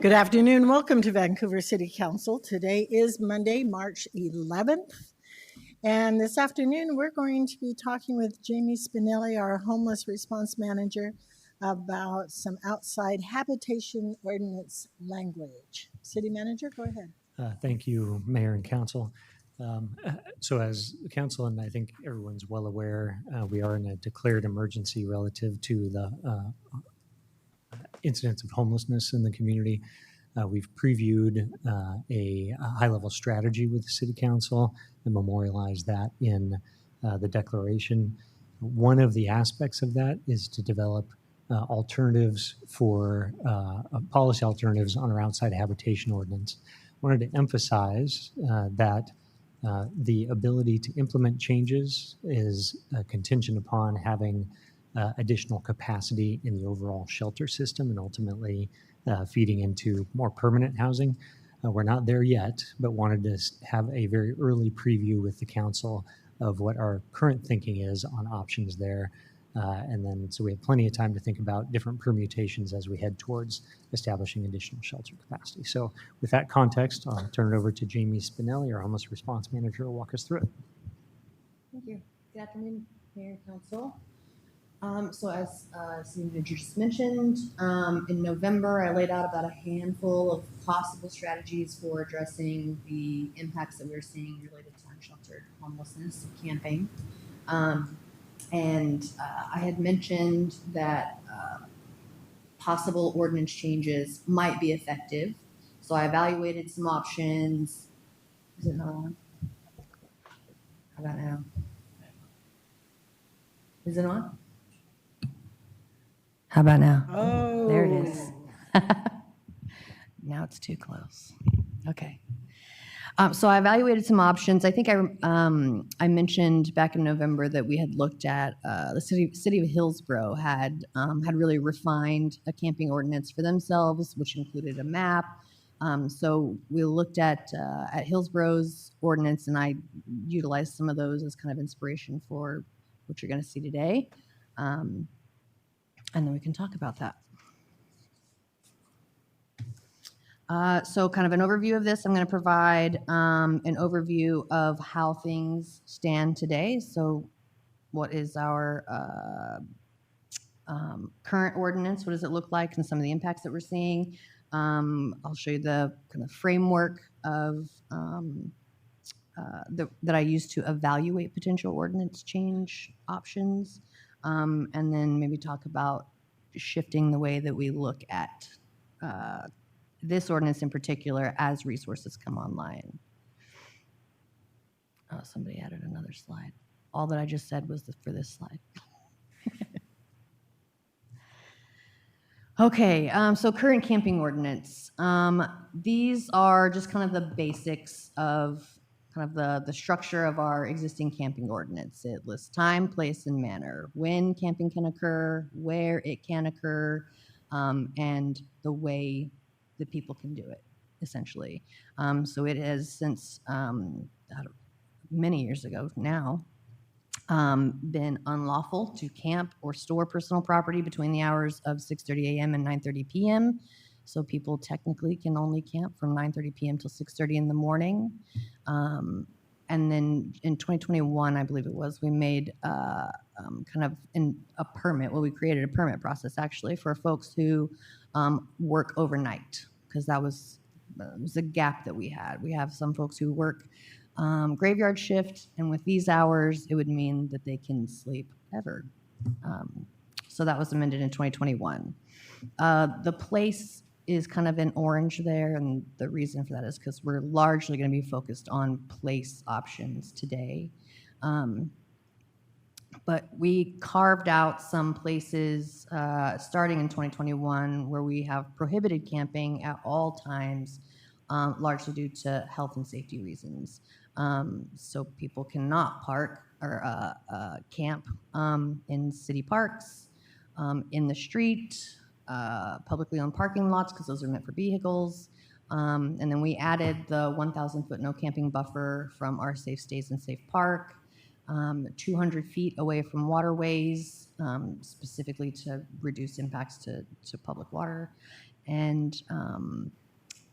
Good afternoon. Welcome to Vancouver City Council. Today is Monday, March 11th. And this afternoon, we're going to be talking with Jamie Spinelli, our homeless response manager, about some outside habitation ordinance language. City manager, go ahead. Thank you, Mayor and Council. So as the Council, and I think everyone's well aware, we are in a declared emergency relative to the incidents of homelessness in the community. We've previewed a high-level strategy with the City Council and memorialized that in the declaration. One of the aspects of that is to develop alternatives for policy alternatives on our outside habitation ordinance. I wanted to emphasize that the ability to implement changes is contingent upon having additional capacity in the overall shelter system and ultimately feeding into more permanent housing. We're not there yet, but wanted to have a very early preview with the council of what our current thinking is on options there. And then, so we have plenty of time to think about different permutations as we head towards establishing additional shelter capacity. So with that context, I'll turn it over to Jamie Spinelli, our homeless response manager, will walk us through it. Thank you. Good afternoon, Mayor and Council. So as City Manager just mentioned, in November, I laid out about a handful of possible strategies for addressing the impacts that we're seeing related to unsheltered homelessness and camping. I had mentioned that possible ordinance changes might be effective. So I evaluated some options. Is it not on? How about now? Is it on? How about now? Oh, there it is. Now it's too close. Okay. So I evaluated some options. I think I mentioned back in November that we had looked at the city of Hillsborough had really refined a camping ordinance for themselves, which included a map. So we looked at Hillsborough's ordinance, and I utilized some of those as kind of inspiration for what you're going to see today. And then we can talk about that. So kind of an overview of this, I'm going to provide an overview of how things stand today. So what is our current ordinance? What does it look like and some of the impacts that we're seeing? I'll show you the kind of framework of that I use to evaluate potential ordinance change options. And then maybe talk about shifting the way that we look at this ordinance in particular as resources come online. Oh, somebody added another slide. All that I just said was for this slide. Okay, so current camping ordinance. These are just kind of the basics of kind of the structure of our existing camping ordinance. It lists time, place, and manner, when camping can occur, where it can occur, and the way that people can do it, essentially. So it has since many years ago now been unlawful to camp or store personal property between the hours of 6:30 a.m. and 9:30 p.m. So people technically can only camp from 9:30 p.m. till 6:30 in the morning. And then in 2021, I believe it was, we made kind of a permit. Well, we created a permit process actually for folks who work overnight, because that was a gap that we had. We have some folks who work graveyard shift, and with these hours, it would mean that they can sleep ever. So that was amended in 2021. The place is kind of in orange there, and the reason for that is because we're largely going to be focused on place options today. But we carved out some places starting in 2021 where we have prohibited camping at all times, largely due to health and safety reasons. So people cannot park or camp in city parks, in the street, publicly owned parking lots, because those are meant for vehicles. And then we added the 1,000-foot no camping buffer from our Safe Stays and Safe Park, 200 feet away from waterways, specifically to reduce impacts to public water. and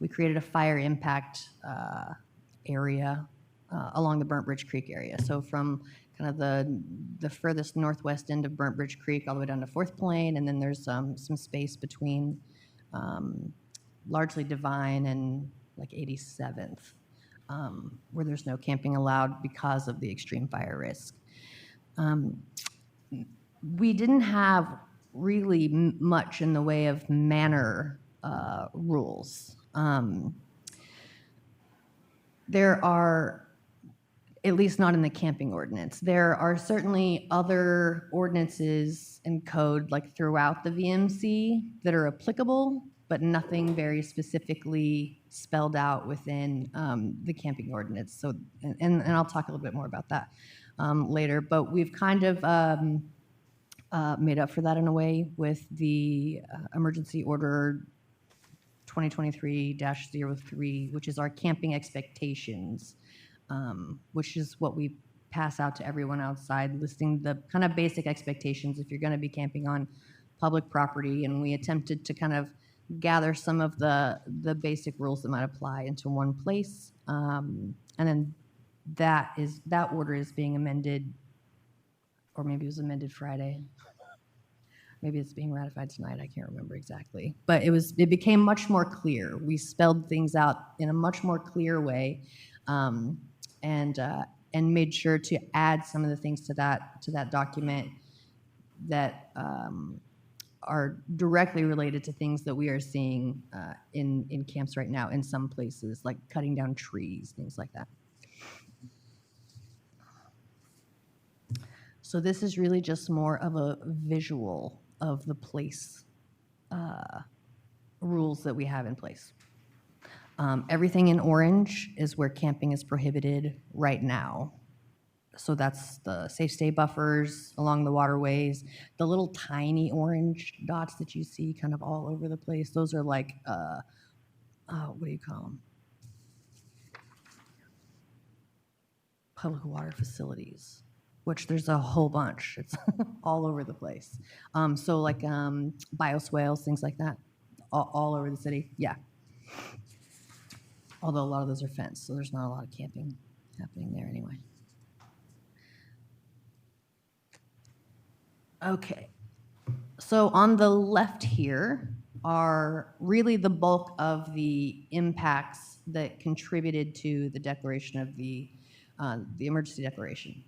we created a fire impact area along the Burnt Bridge Creek area. So from kind of the furthest northwest end of Burnt Bridge Creek all the way down to Fourth Plain, and then there's some space between largely Divine and like 87th, where there's no camping allowed because of the extreme fire risk. We didn't have really much in the way of manner rules. There are, at least not in the camping ordinance, there are certainly other ordinances and code like throughout the VMC that are applicable, but nothing very specifically spelled out within the camping ordinance. So, and I'll talk a little bit more about that later, but we've kind of made up for that in a way with the emergency order 2023-03, which is our camping expectations, which is what we pass out to everyone outside, listing the kind of basic expectations if you're going to be camping on public property. And we attempted to kind of gather some of the basic rules that might apply into one place. And then that order is being amended, or maybe it was amended Friday. Maybe it's being ratified tonight. I can't remember exactly. But it became much more clear. We spelled things out in a much more clear way, and made sure to add some of the things to that document that are directly related to things that we are seeing in camps right now in some places, like cutting down trees, things like that. So this is really just more of a visual of the place rules that we have in place. Everything in orange is where camping is prohibited right now. So that's the safe stay buffers along the waterways. The little tiny orange dots that you see kind of all over the place, those are like, what do you call them? Public water facilities, which there's a whole bunch. It's all over the place. So like bioswales, things like that, all over the city. Yeah. Although a lot of those are fenced, so there's not a lot of camping happening there anyway. Okay. So on the left here are really the bulk of the impacts that contributed to the declaration of the emergency declaration.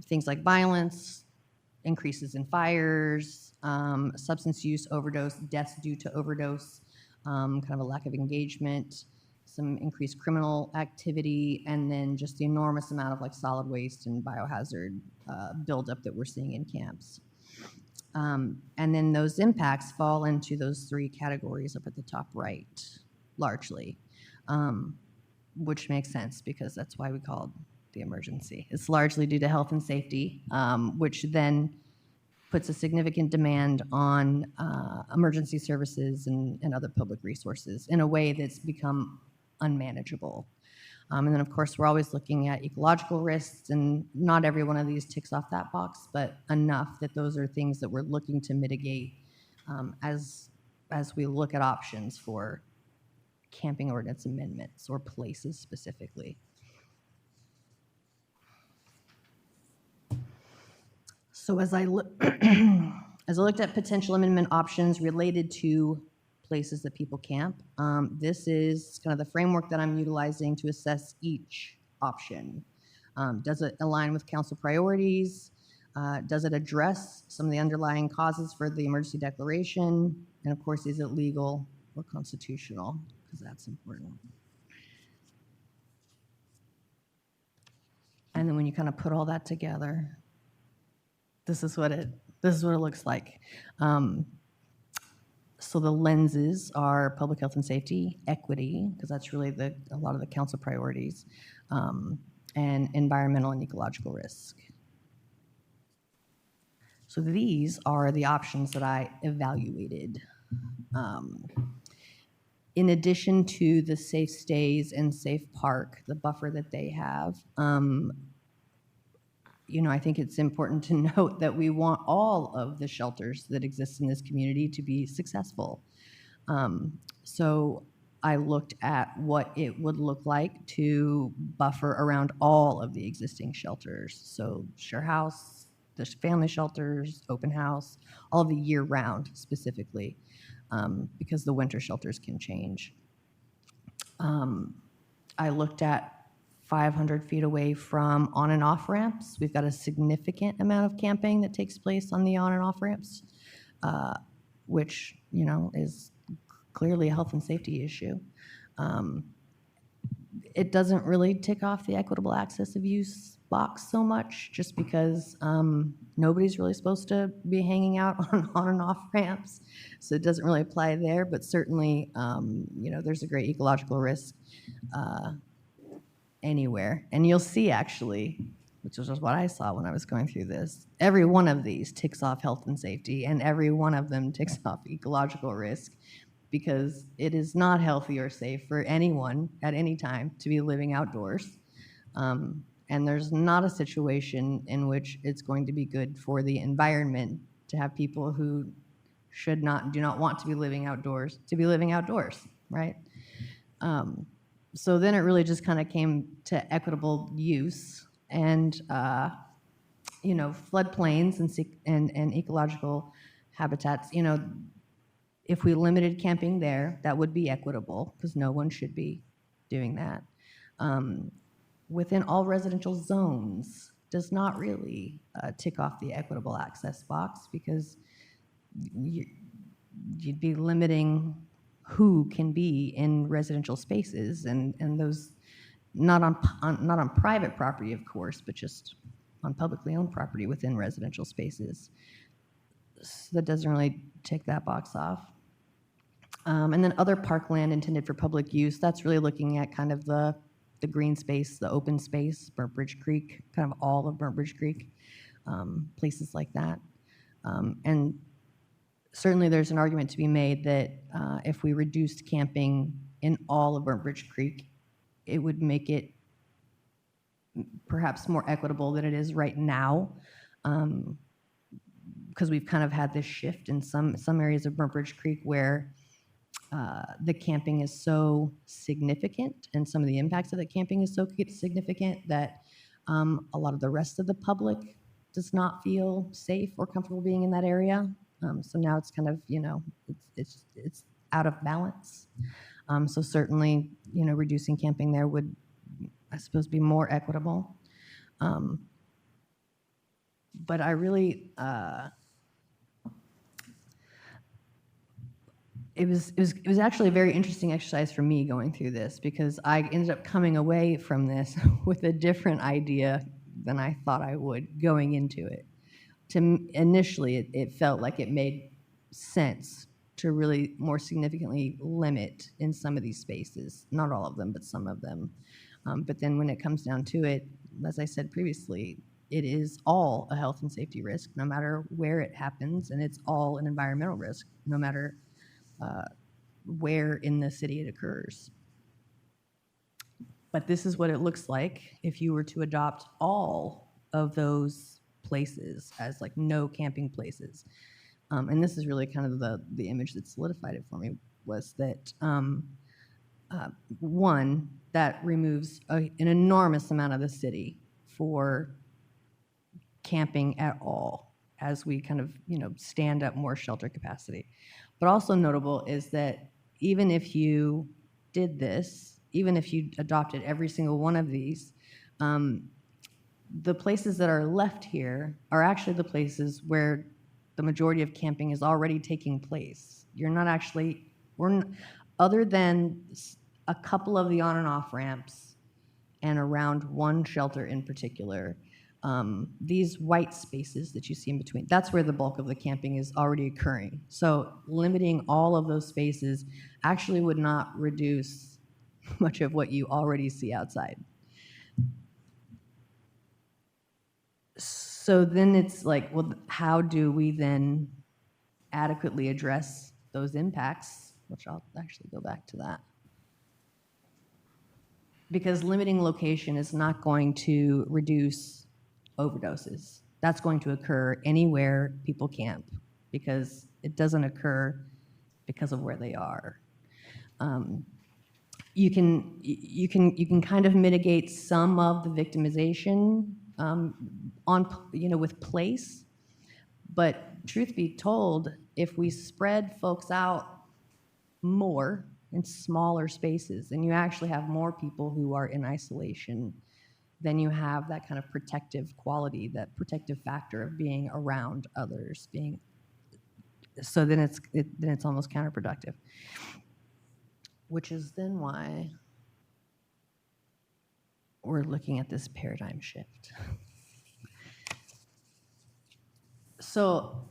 Things like violence, increases in fires, substance use, overdose, deaths due to overdose, kind of a lack of engagement, some increased criminal activity, and then just the enormous amount of like solid waste and biohazard buildup that we're seeing in camps. And then those impacts fall into those three categories up at the top right, largely, which makes sense because that's why we called the emergency. It's largely due to health and safety, which then puts a significant demand on emergency services and other public resources in a way that's become unmanageable. And then, of course, we're always looking at ecological risks, and not every one of these ticks off that box, but enough that those are things that we're looking to mitigate as we look at options for camping ordinance amendments or places specifically. So as I looked at potential amendment options related to places that people camp, this is kind of the framework that I'm utilizing to assess each option. Does it align with council priorities? Does it address some of the underlying causes for the emergency declaration? And of course, is it legal or constitutional? Because that's important. And then when you kind of put all that together, this is what it looks like. So the lenses are public health and safety, equity, because that's really a lot of the council priorities, and environmental and ecological risk. So these are the options that I evaluated. In addition to the safe stays and safe park, the buffer that they have, I think it's important to note that we want all of the shelters that exist in this community to be successful. So I looked at what it would look like to buffer around all of the existing shelters. So share house, there's family shelters, open house, all of the year round specifically, because the winter shelters can change. I looked at 500 feet away from on and off ramps. We've got a significant amount of camping that takes place on the on and off ramps, which, is clearly a health and safety issue. It doesn't really tick off the equitable access of use box so much, just because nobody's really supposed to be hanging out on and off ramps, so it doesn't really apply there. But certainly, there's a great ecological risk anywhere, and you'll see actually, which was what I saw when I was going through this. Every one of these ticks off health and safety, and every one of them ticks off ecological risk, because it is not healthy or safe for anyone at any time to be living outdoors. And there's not a situation in which it's going to be good for the environment to have people who do not want to be living outdoors, right? So then it really just kind of came to equitable use, and floodplains and ecological habitats. If we limited camping there, that would be equitable, because no one should be doing that. Within all residential zones does not really tick off the equitable access box, because you'd be limiting who can be in residential spaces, and those not on private property, of course, but just on publicly owned property within residential spaces. So that doesn't really tick that box off. And then other parkland intended for public use, that's really looking at kind of the green space, the open space, Burnt Bridge Creek, kind of all of Burnt Bridge Creek, places like that. And certainly there's an argument to be made that if we reduced camping in all of Burnt Bridge Creek, it would make it perhaps more equitable than it is right now, because we've kind of had this shift in some areas of Burnt Bridge Creek where the camping is so significant, and some of the impacts of the camping is so significant that a lot of the rest of the public does not feel safe or comfortable being in that area. So now it's kind of, it's out of balance. So certainly, reducing camping there would, I suppose, be more equitable. But I really, it was actually a very interesting exercise for me going through this, because I ended up coming away from this with a different idea than I thought I would going into it. Initially, it felt like it made sense to really more significantly limit in some of these spaces, not all of them, but some of them. But then when it comes down to it, as I said previously, it is all a health and safety risk, no matter where it happens, and it's all an environmental risk, no matter where in the city it occurs. But this is what it looks like if you were to adopt all of those places as like no camping places. And this is really kind of the image that solidified it for me, was that one, that removes an enormous amount of the city for camping at all, as we kind of, stand up more shelter capacity. But also notable is that even if you did this, even if you adopted every single one of these, the places that are left here are actually the places where the majority of camping is already taking place. You're not actually, other than a couple of the on and off ramps and around one shelter in particular, these white spaces that you see in between, that's where the bulk of the camping is already occurring. So limiting all of those spaces actually would not reduce much of what you already see outside. So then it's like, well, how do we then adequately address those impacts? Which I'll actually go back to that. Because limiting location is not going to reduce overdoses. That's going to occur anywhere people camp because it doesn't occur because of where they are. You can kind of mitigate some of the victimization with place, but truth be told, if we spread folks out more in smaller spaces, and you actually have more people who are in isolation, then you have that kind of protective quality, that protective factor of being around others, so then it's almost counterproductive. Which is then why we're looking at this paradigm shift. So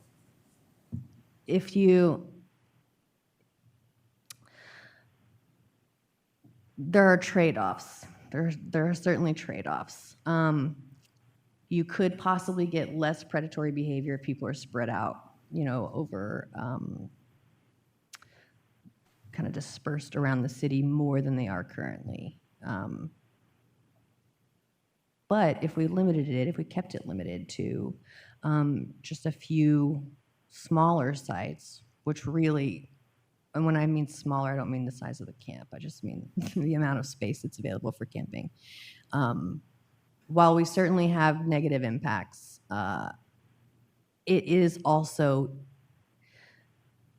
there are trade-offs. There are certainly trade-offs. You could possibly get less predatory behavior if people are spread out, over kind of dispersed around the city more than they are currently. But if we kept it limited to just a few smaller sites, which really, and when I mean smaller, I don't mean the size of the camp, I just mean the amount of space that's available for camping. While we certainly have negative impacts, it is also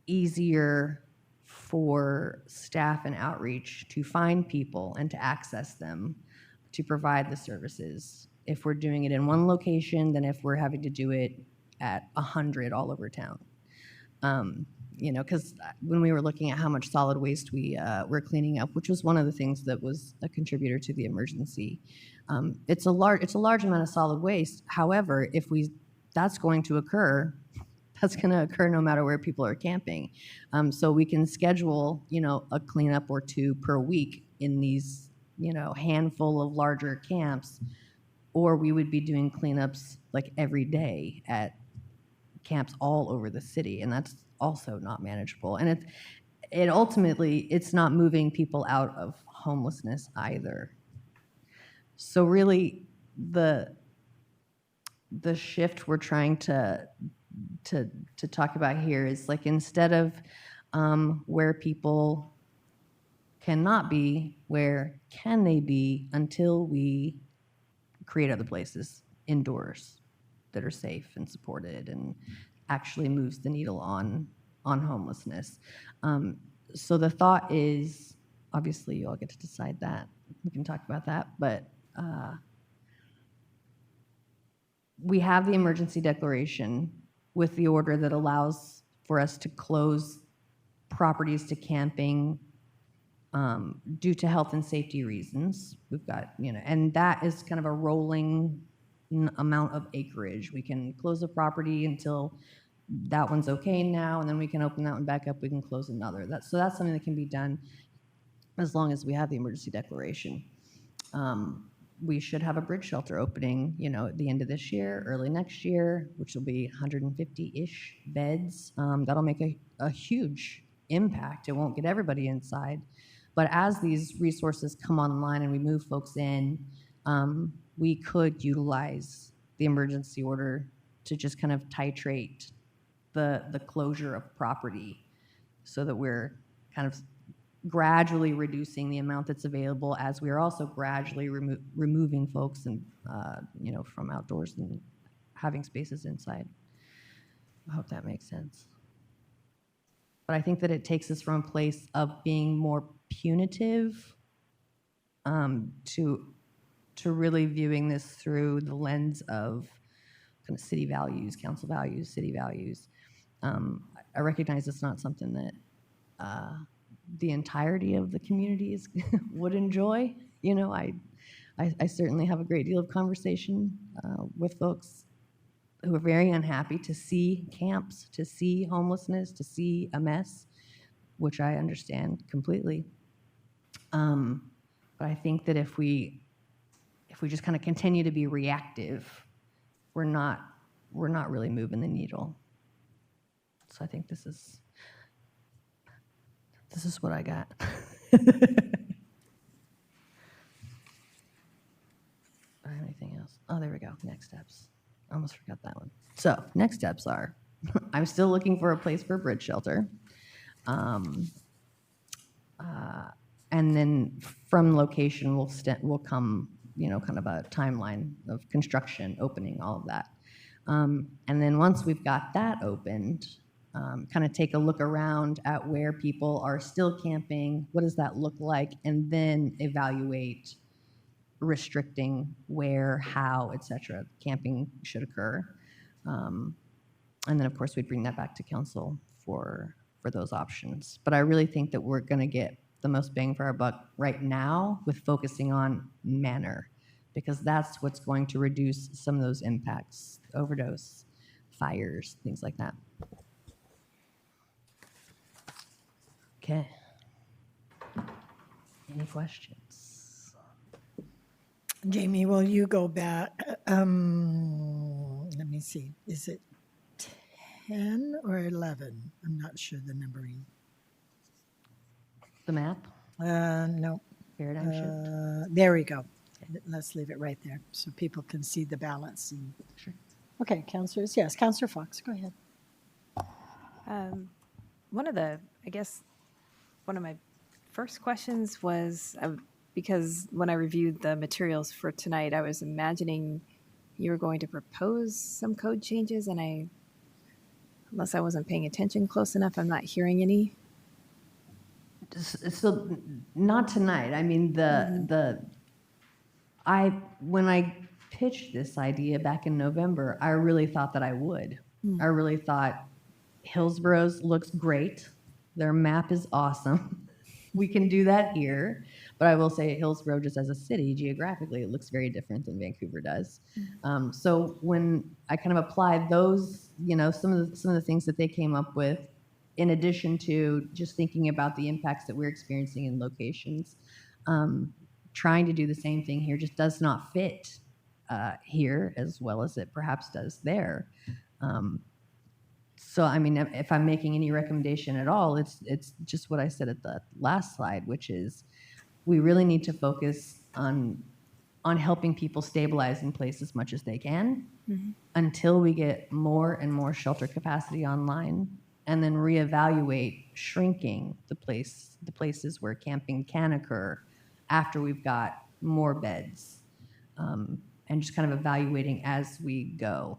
easier for staff and outreach to find people and to access them to provide the services if we're doing it in one location than if we're having to do it at 100 all over town. Because when we were looking at how much solid waste we were cleaning up, which was one of the things that was a contributor to the emergency, it's a large amount of solid waste. However, that's going to occur. That's going to occur no matter where people are camping. So we can schedule, a cleanup or two per week in these, handful of larger camps, or we would be doing cleanups like every day at camps all over the city, and that's also not manageable. And it ultimately, it's not moving people out of homelessness either. So really, the shift we're trying to talk about here is like, instead of where people cannot be, where can they be until we create other places indoors that are safe and supported and actually moves the needle on homelessness. So the thought is, obviously you all get to decide that. We can talk about that, but we have the emergency declaration with the order that allows for us to close properties to camping due to health and safety reasons. We've got, and that is kind of a rolling amount of acreage. We can close a property until that one's okay now, and then we can open that one back up. We can close another. So that's something that can be done as long as we have the emergency declaration. We should have a bridge shelter opening, at the end of this year, early next year, which will be 150-ish beds. That'll make a huge impact. It won't get everybody inside, but as these resources come online and we move folks in, we could utilize the emergency order to just kind of titrate the closure of property so that we're kind of gradually reducing the amount that's available, as we are also gradually removing folks and from outdoors and having spaces inside. I hope that makes sense. But I think that it takes us from a place of being more punitive to really viewing this through the lens of kind of city values, council values, city values. I recognize it's not something that the entirety of the communities would enjoy. I certainly have a great deal of conversation with folks who are very unhappy to see camps, to see homelessness, to see a mess, which I understand completely. But I think that if we just kind of continue to be reactive, we're not really moving the needle. So I think this is what I got. Anything else? Oh, there we go. Next steps. I almost forgot that one. So next steps are, I'm still looking for a place for a bridge shelter. And then from location will come, kind of a timeline of construction, opening, all of that. And then once we've got that opened, kind of take a look around at where people are still camping, what does that look like, and then evaluate restricting where, how, et cetera, camping should occur. And then, of course, we'd bring that back to council for those options. But I really think that we're going to get the most bang for our buck right now with focusing on manner, because that's what's going to reduce some of those impacts, overdose, fires, things like that. Okay. Any questions? Jamie, will you go back? Let me see. Is it 10 or 11? I'm not sure the numbering. The map, No. paradigm shift. There we go. Let's leave it right there so people can see the balance. And... Sure. Okay, councilors. Yes, Councilor Fox, go ahead. One of my first questions was because when I reviewed the materials for tonight, I was imagining you were going to propose some code changes, and unless I wasn't paying attention close enough, I'm not hearing any. So not tonight. I mean, when I pitched this idea back in November, I really thought that I would. I really thought Hillsborough's looks great. Their map is awesome. We can do that here. But I will say Hillsborough, just as a city, geographically, it looks very different than Vancouver does. So when I kind of applied those, some of the things that they came up with, in addition to just thinking about the impacts that we're experiencing in locations, trying to do the same thing here just does not fit here as well as it perhaps does there. So, I mean, if I'm making any recommendation at all, it's just what I said at the last slide, which is we really need to focus on helping people stabilize in place as much as they can until we get more and more shelter capacity online, and then reevaluate shrinking the places where camping can occur after we've got more beds, and just kind of evaluating as we go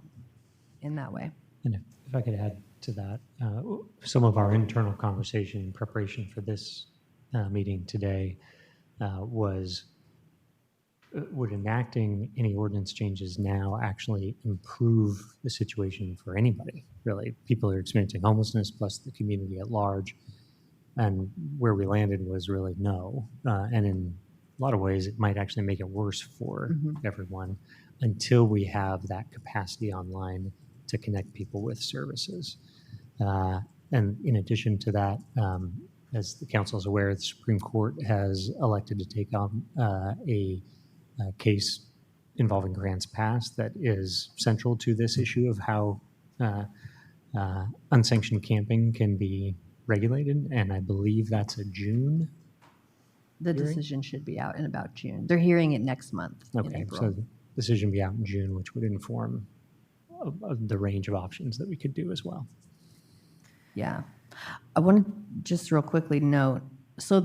in that way. And if I could add to that, some of our internal conversation in preparation for this meeting today was, would enacting any ordinance changes now actually improve the situation for anybody, really? People are experiencing homelessness plus the community at large. And where we landed was really no. And in a lot of ways, it might actually make it worse for everyone until we have that capacity online to connect people with services. And in addition to that, as the council is aware, the Supreme Court has elected to take on a case involving Grants Pass that is central to this issue of how unsanctioned camping can be regulated. And I believe that's a June. The decision should be out in about June. They're hearing it next month in Okay, April. so the decision be out in June, which would inform of the range of options that we could do as well. Yeah. I want to just real quickly note, so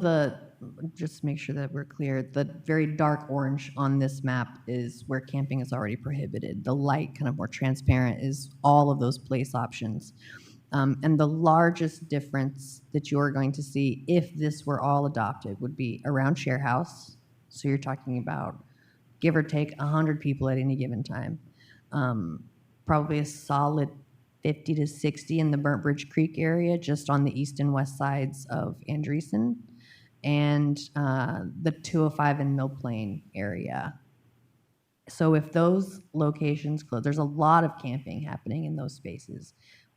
just make sure that we're clear, the very dark orange on this map is where camping is already prohibited. The light, kind of more transparent, is all of those place options. And the largest difference that you're going to see if this were all adopted would be around share house. So you're talking about give or take 100 people at any given time. Probably a solid 50 to 60 in the Burnt Bridge Creek area, just on the east and west sides of Andreessen, and the 205 and Mill Plain area. So if those locations close, there's a lot of camping happening in those spaces.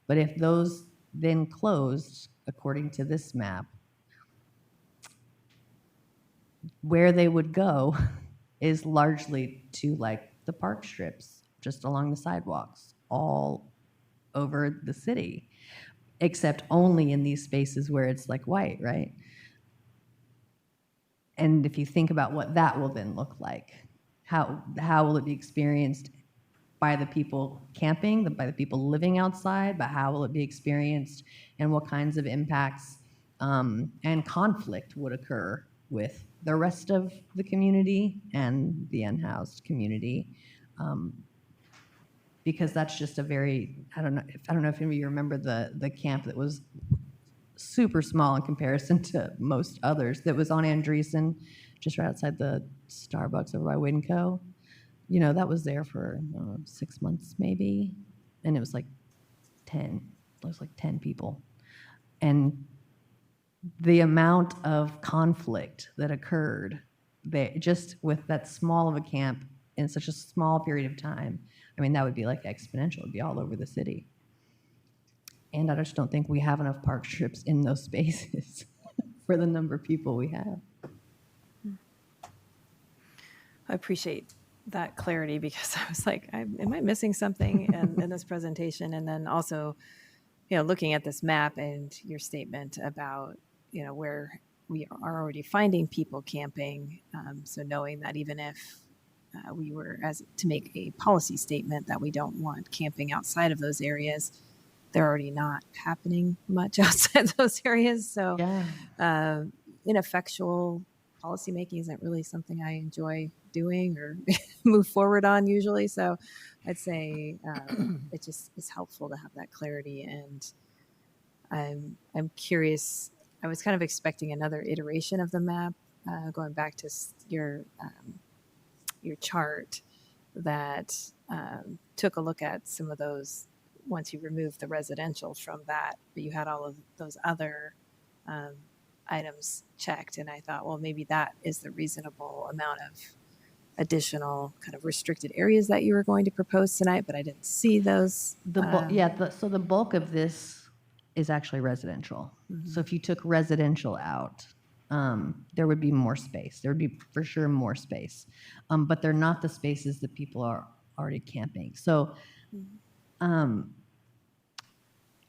But if those then closed, according to this map, where they would go is largely to like the park strips, just along the sidewalks, all over the city, except only in these spaces where it's like white, right? And if you think about what that will then look like, how will it be experienced by the people camping, by the people living outside, but how will it be experienced, and what kinds of impacts and conflict would occur with the rest of the community and the unhoused community. Because that's just a very, I don't know if any of you remember the camp that was super small in comparison to most others, that was on Andreessen, just right outside the Starbucks over by Winco. You know, that was there for 6 months maybe, and it was like 10 people. And the amount of conflict that occurred there, just with that small of a camp in such a small period of time, I mean, that would be like exponential. It would be all over the city. And I just don't think we have enough park strips in those spaces for the number of people we have. I appreciate that clarity, because I was like, am I missing something in this presentation? And then also, looking at this map and your statement about, where we are already finding people camping. So knowing that even if we were to make a policy statement that we don't want camping outside of those areas, they're already not happening much outside those areas. So Yeah. Ineffectual policymaking isn't really something I enjoy doing or move forward on usually. So I'd say it just is helpful to have that clarity. And I'm curious. I was kind of expecting another iteration of the map, going back to your chart that took a look at some of those once you removed the residential from that, but you had all of those other items checked. And I thought, well, maybe that is the reasonable amount of additional kind of restricted areas that you were going to propose tonight, but I didn't see those. So the bulk of this is actually residential. Mm-hmm. So if you took residential out, there would be more space. There would be for sure more space, but they're not the spaces that people are already camping. So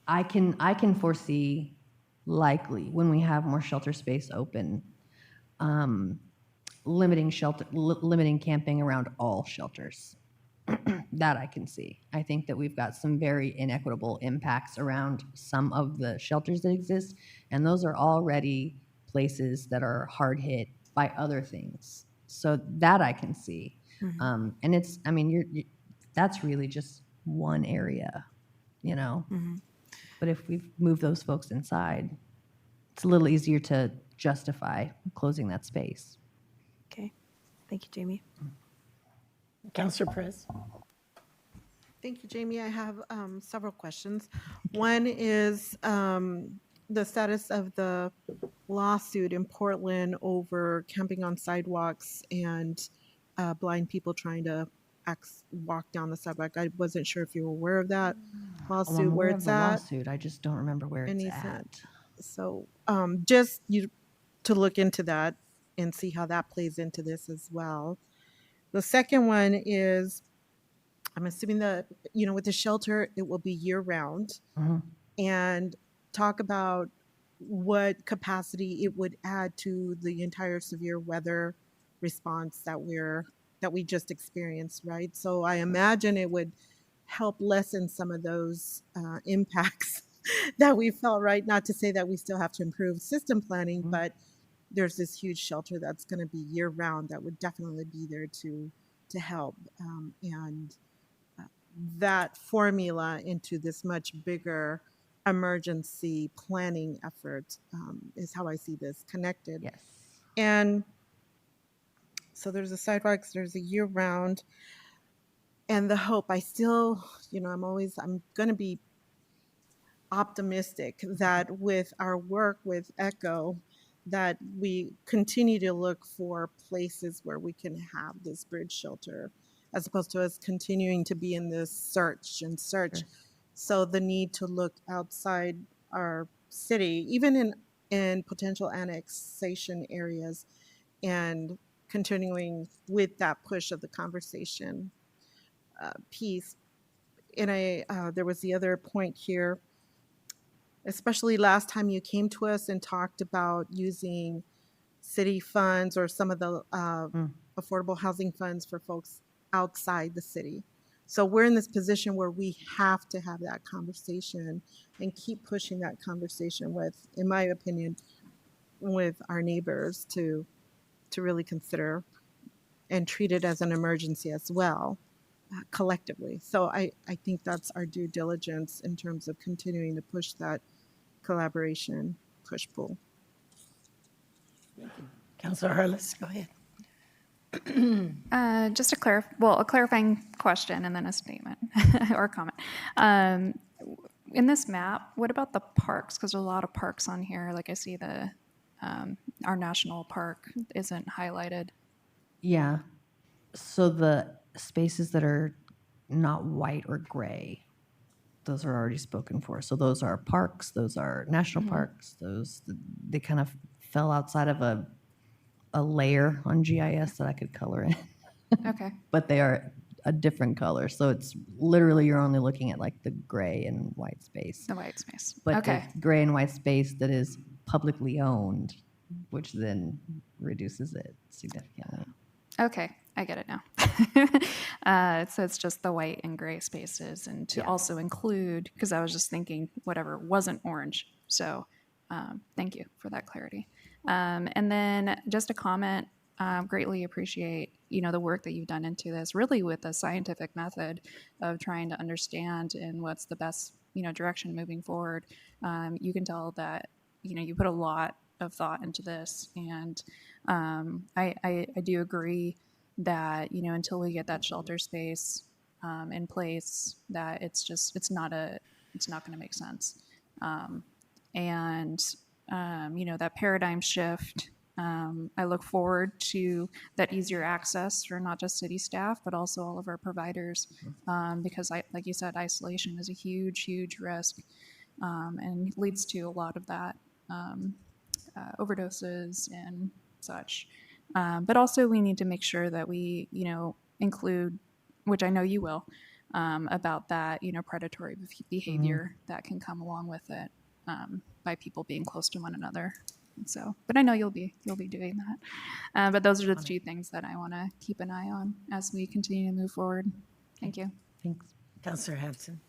I can foresee, likely when we have more shelter space open, limiting camping around all shelters. That I can see. I think that we've got some very inequitable impacts around some of the shelters that exist, and those are already places that are hard hit by other things. So that I can see. Mm-hmm. And it's, I mean, that's really just one area, Mm-hmm. But if we've moved those folks inside, it's a little easier to justify closing that space. Okay. Thank you, Jamie. Councilor Perez. Thank you, Jamie. I have several questions. One is the status of the lawsuit in Portland over camping on sidewalks and blind people trying to walk down the sidewalk. I wasn't sure if you were aware of that lawsuit, where it's at. Lawsuit. I just don't remember where it's at. So just to look into that and see how that plays into this as well. The second one is, I'm assuming that, with the shelter, it will be year round. Mm-hmm. And talk about what capacity it would add to the entire severe weather response that we just experienced, right? So I imagine it would help lessen some of those impacts that we felt, right? Not to say that we still have to improve system planning, mm-hmm. but there's this huge shelter that's going to be year round that would definitely be there to help. And that formula into this much bigger emergency planning effort is how I see this connected. Yes. And so there's the sidewalks, there's a year round, and the hope. I still, I'm going to be optimistic that with our work with ECHO, that we continue to look for places where we can have this bridge shelter, as opposed to us continuing to be in this search. Sure. So the need to look outside our city, even in potential annexation areas, and continuing with that push of the conversation piece. And there was the other point here, especially last time you came to us and talked about using city funds or some of the affordable housing funds for folks outside the city. So we're in this position where we have to have that conversation and keep pushing that conversation with, in my opinion, with our neighbors to really consider and treat it as an emergency as well, collectively. So I think that's our due diligence in terms of continuing to push that collaboration, push-pull. Councilor Harless, go ahead. Just a clarifying question and then a statement or a comment. In this map, what about the parks? Because there's a lot of parks on here. Like I see our national park isn't highlighted. Yeah. So the spaces that are not white or gray, those are already spoken for. So those are parks, those are national parks, they kind of fell outside of a layer on GIS that I could color in. Okay. But they are a different color. So it's literally you're only looking at like the gray and white space. The white space. But Okay. the gray and white space that is publicly owned, which then reduces it significantly. Okay. I get it now. So it's just the white and gray spaces, and to also include, because I was just thinking whatever wasn't orange. So thank you for that clarity. And then just a comment, greatly appreciate, the work that you've done into this, really with a scientific method of trying to understand and what's the best, direction moving forward. You can tell that, you put a lot of thought into this, and I do agree that, until we get that shelter space in place, that it's not going to make sense. That paradigm shift, I look forward to that easier access for not just city staff, but also all of our providers, because like you said, isolation is a huge, huge risk, and leads to a lot of that, overdoses and such. But also we need to make sure that we, include, which I know you will, about that, predatory behavior that can come along with it, by people being close to one another. So, but I know you'll be doing that. But those are the two things that I want to keep an eye on as we continue to move forward. Thank you. Thanks. Councilor Hanson.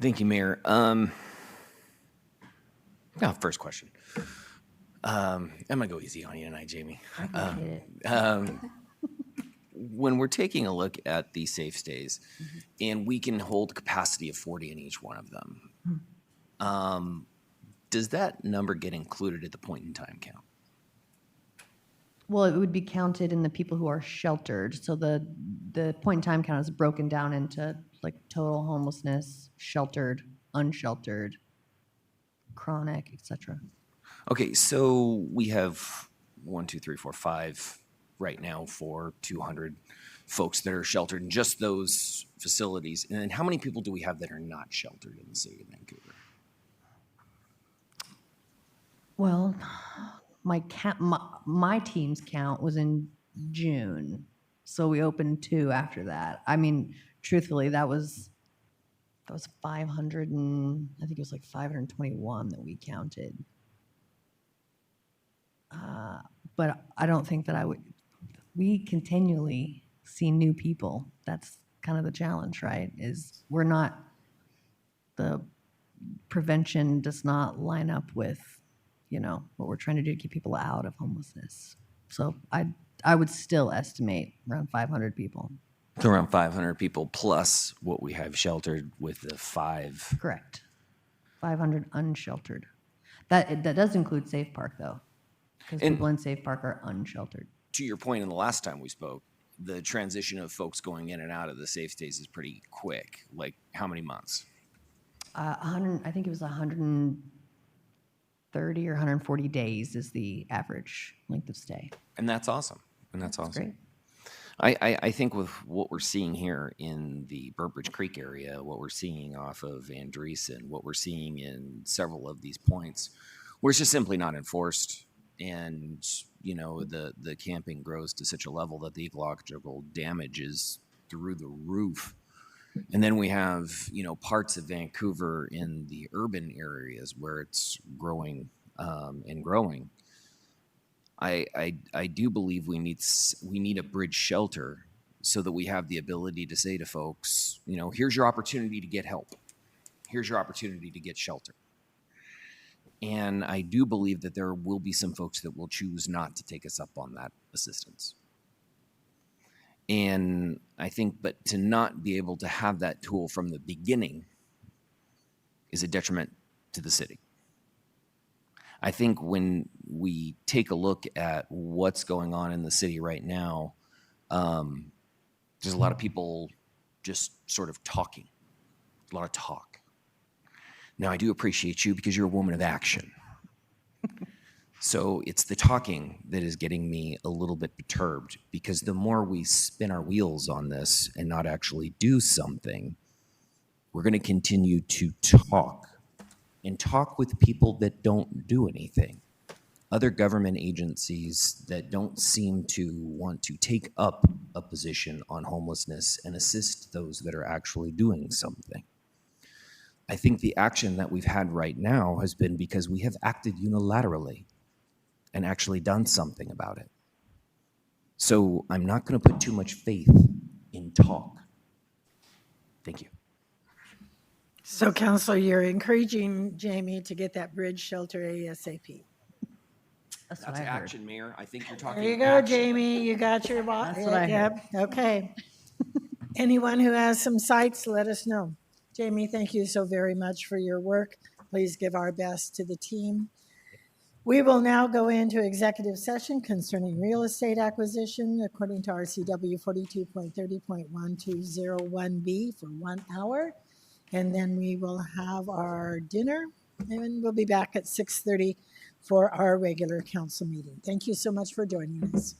Thank you, Mayor. First question. I'm gonna go easy on you tonight, Jamie. When we're taking a look at these safe stays, and we can hold capacity of 40 in each one of them, does that number get included at the point in time count? Well, it would be counted in the people who are sheltered. So the point in time count is broken down into like total homelessness, sheltered, unsheltered, chronic, etc. Okay, so we have 1, 2, 3, 4, 5 right now for 200 folks that are sheltered in just those facilities. And then how many people do we have that are not sheltered in the city of Vancouver? Well, my team's count was in June, so we opened 2 after that. I mean, truthfully, that was 500 and I think it was like 521 that we counted. But I don't think that we continually see new people. That's kind of the challenge, right? Is the prevention does not line up with, what we're trying to do to keep people out of homelessness. So I would still estimate around 500 people. So around 500 people plus what we have sheltered with the 5. Correct. 500 unsheltered. That does include Safe Park, though, because people in Safe Park are unsheltered. To your point in the last time we spoke, the transition of folks going in and out of the safe stays is pretty quick. Like how many months? I think it was 130 or 140 days is the average length of stay. And that's awesome. That's awesome. Great. I think with what we're seeing here in the Burbridge Creek area, what we're seeing off of Andreessen, what we're seeing in several of these points, where it's just simply not enforced, and the camping grows to such a level that the ecological damage is through the roof. And then we have parts of Vancouver in the urban areas where it's growing and growing. I do believe we need a bridge shelter so that we have the ability to say to folks, you know, here's your opportunity to get help. Here's your opportunity to get shelter. And I do believe that there will be some folks that will choose not to take us up on that assistance. And I think, but to not be able to have that tool from the beginning is a detriment to the city. I think when we take a look at what's going on in the city right now, there's a lot of people just sort of talking, a lot of talk. Now, I do appreciate you because you're a woman of action. So it's the talking that is getting me a little bit perturbed, because the more we spin our wheels on this and not actually do something, we're going to continue to talk and talk with people that don't do anything. Other government agencies that don't seem to want to take up a position on homelessness and assist those that are actually doing something. I think the action that we've had right now has been because we have acted unilaterally and actually done something about it. So I'm not going to put too much faith in talk. Thank you. So, Counselor, you're encouraging Jamie to get that bridge shelter ASAP. That's what I heard. Mayor. I think you're talking There you go, Jamie. You got your box. That's what I heard. Okay. Anyone who has some sites, let us know. Jamie, thank you so very much for your work. Please give our best to the team. We will now go into executive session concerning real estate acquisition according to RCW 42.30.1201B for 1 hour. And then we will have our dinner, and we'll be back at 6:30 for our regular council meeting. Thank you so much for joining us.